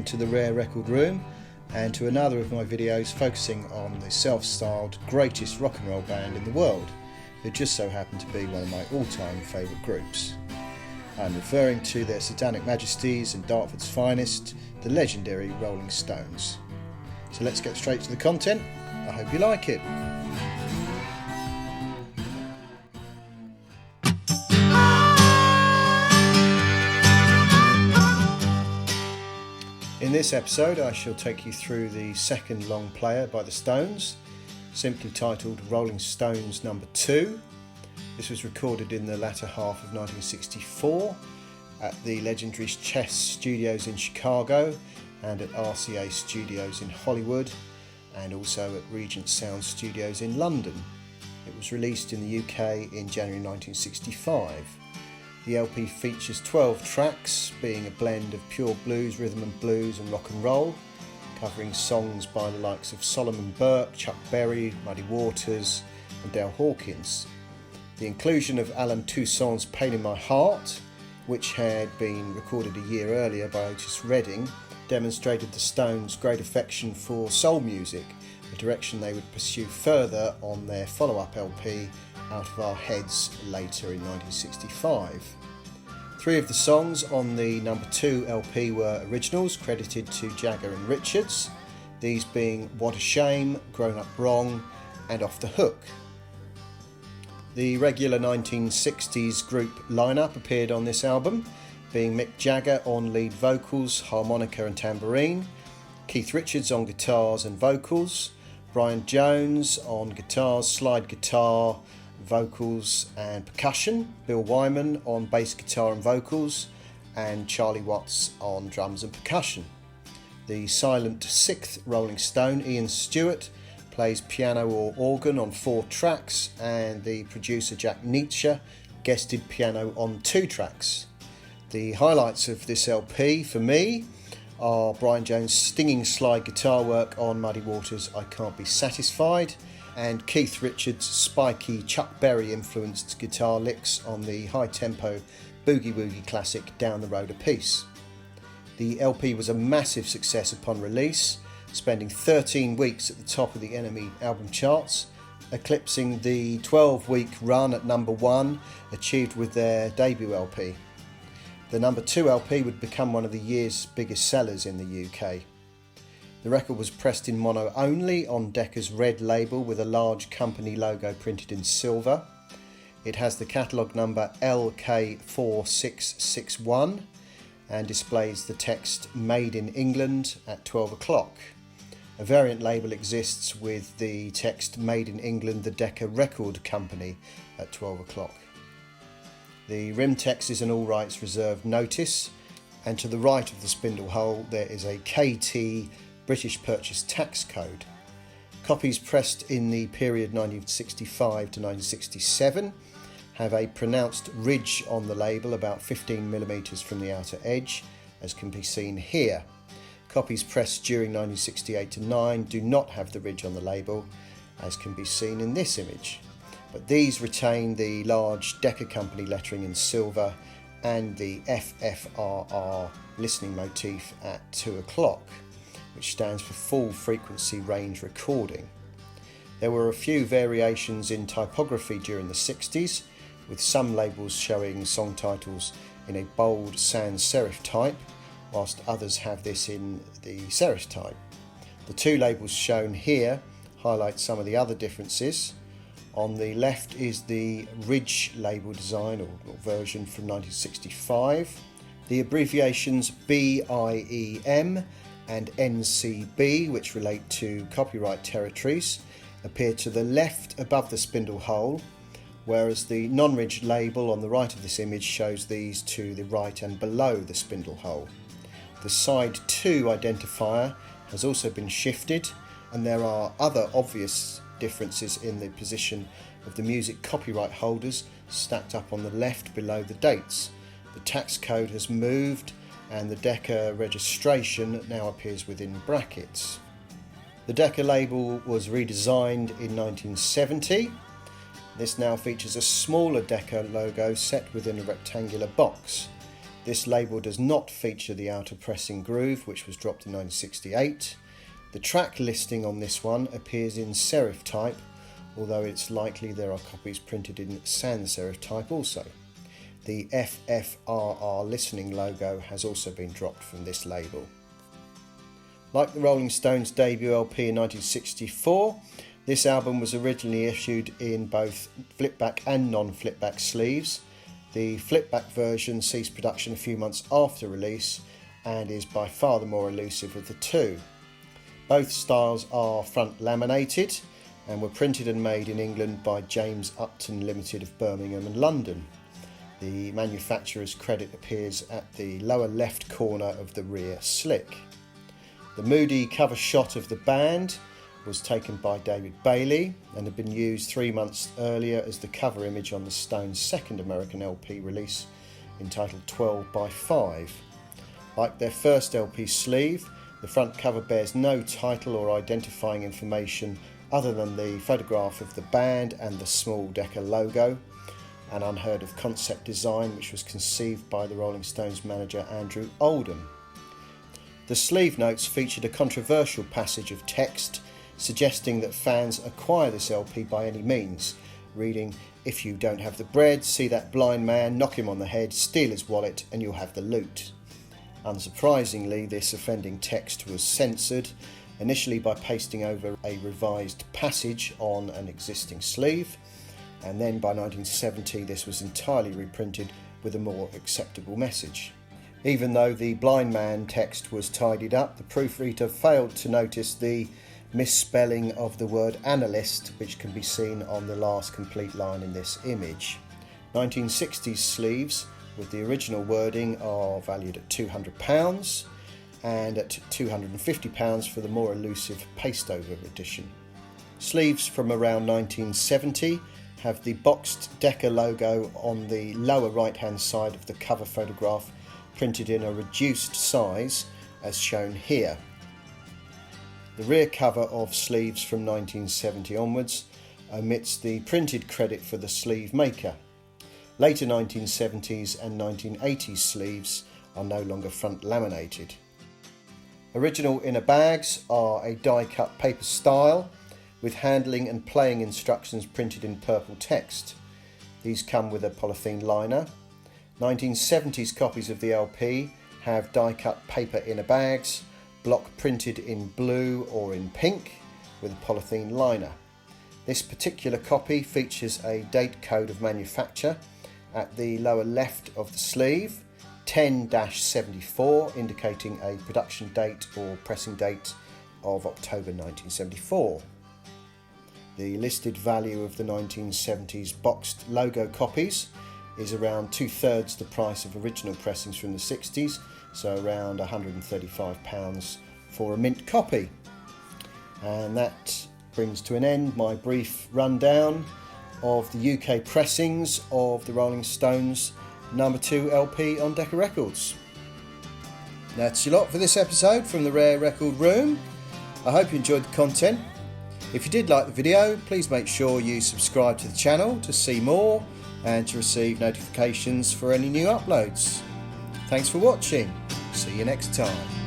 welcome to the Rare Record Room and to another of my videos focusing on the self-styled greatest rock and roll band in the world, who just so happen to be one of my all-time favourite groups. I'm referring to their Satanic Majesties and Dartford's finest, the legendary Rolling Stones. So let's get straight to the content. I hope you like it. In this episode I shall take you through the second long player by the Stones, simply titled Rolling Stones No.2. This was recorded in the latter half of 1964 at the legendary Chess Studios in Chicago and at RCA Studios in Hollywood, and also at Regent Sound Studios in London. It was released in the UK in January 1965. The LP features 12 tracks, being a blend of pure blues, rhythm and blues and rock and roll, covering songs by the likes of Solomon Burke, Chuck Berry, Muddy Waters and Dale Hawkins. The inclusion of Alan Toussaint's Pain in My Heart, which had been recorded a year earlier by Otis Redding, demonstrated the Stones' great affection for soul music, a direction they would pursue further on their follow-up LP Out of Our Heads later in 1965. Three of the songs on the No.2 LP were originals credited to Jagger and Richards, these being What a Shame, Grown Up Wrong and Off the Hook. The regular 1960s group lineup appeared on this album, being Mick Jagger on lead vocals, harmonica and tambourine, Keith Richards on guitars and vocals, Brian Jones on guitars, slide guitar, vocals and percussion, Bill Wyman on bass guitar and vocals, and Charlie Watts on drums and percussion. The silent sixth Rolling Stone, Ian Stewart, plays piano or organ on 4 tracks, and the producer Jack Nitzsche guested piano on 2 tracks. The highlights of this LP for me are Brian Jones' stinging slide guitar work on Muddy Waters' I Can't Be Satisfied, and Keith Richards' spiky Chuck Berry influenced guitar licks on the high tempo boogie woogie classic Down the Road a Piece. The LP was a massive success upon release, spending 13 weeks at the top of the NME album charts, eclipsing the 12-week run at number 1 achieved with their debut LP. The No.2 LP would become one of the year's biggest sellers in the UK. The record was pressed in mono only on Decca's red label with a large company logo printed in silver. It has the catalogue number LK4661 and displays the text Made in England at 12 o'clock. A variant label exists with the text Made in England, the Decca Record Company at 12 o'clock. The rim text is an all rights reserved notice, and to the right of the spindle hole there is a KT British Purchase Tax Code. Copies pressed in the period 1965 to 1967 have a pronounced ridge on the label about 15mm from the outer edge, as can be seen here. Copies pressed during 1968 to 9 do not have the ridge on the label, as can be seen in this image, but these retain the large Decca Company lettering in silver and the FFRR listening motif at 2 o'clock, which stands for Full Frequency Range Recording. There were a few variations in typography during the 60s, with some labels showing song titles in a bold sans serif type, whilst others have this in the serif type. The 2 labels shown here highlight some of the other differences. On the left is the Ridge label design or version from 1965. The abbreviations BIEM and NCB, which relate to copyright territories, appear to the left above the spindle hole, whereas the non-ridge label on the right of this image shows these to the right and below the spindle hole. The side 2 identifier has also been shifted, and there are other obvious differences in the position of the music copyright holders stacked up on the left below the dates. The tax code has moved, and the Decca registration now appears within brackets. The Decca label was redesigned in 1970. This now features a smaller Decca logo set within a rectangular box. This label does not feature the outer pressing groove, which was dropped in 1968. The track listing on this one appears in serif type, although it's likely there are copies printed in sans serif type also. The FFRR listening logo has also been dropped from this label. Like the Rolling Stones' debut LP in 1964, this album was originally issued in both flipback and non-flipback sleeves. The flipback version ceased production a few months after release and is by far the more elusive of the two. Both styles are front laminated and were printed and made in England by James Upton Limited of Birmingham and London. The manufacturer's credit appears at the lower left corner of the rear slick. The moody cover shot of the band was taken by David Bailey and had been used 3 months earlier as the cover image on the Stones' second American LP release entitled 12 by 5. Like their first LP sleeve, the front cover bears no title or identifying information other than the photograph of the band and the small Decca logo, an unheard of concept design which was conceived by the Rolling Stones manager Andrew Oldham. The sleeve notes featured a controversial passage of text suggesting that fans acquire this LP by any means, reading, "If you don't have the bread, see that blind man, knock him on the head, steal his wallet and you'll have the loot." Unsurprisingly, this offending text was censored, initially by pasting over a revised passage on an existing sleeve, and then by 1970 this was entirely reprinted with a more acceptable message. Even though the blind man text was tidied up, the proofreader failed to notice the misspelling of the word analyst, which can be seen on the last complete line in this image. 1960s sleeves with the original wording are valued at £200 and at £250 for the more elusive paste-over edition. Sleeves from around 1970 have the boxed Decca logo on the lower right-hand side of the cover photograph, printed in a reduced size as shown here. The rear cover of sleeves from 1970 onwards omits the printed credit for the sleeve maker. Later 1970s and 1980s sleeves are no longer front laminated. Original inner bags are a die-cut paper style with handling and playing instructions printed in purple text. These come with a polythene liner. 1970s copies of the LP have die-cut paper inner bags, block printed in blue or in pink with a polythene liner. This particular copy features a date code of manufacture at the lower left of the sleeve, 10-74, indicating a production date or pressing date of October 1974. The listed value of the 1970s boxed logo copies is around 2/3 the price of original pressings from the 60s, so around £135 for a mint copy. And that brings to an end my brief rundown of the UK pressings of the Rolling Stones No.2 LP on Decca Records. That's your lot for this episode from the Rare Record Room. I hope you enjoyed the content. If you did like the video, please make sure you subscribe to the channel to see more and to receive notifications for any new uploads. Thanks for watching. See you next time.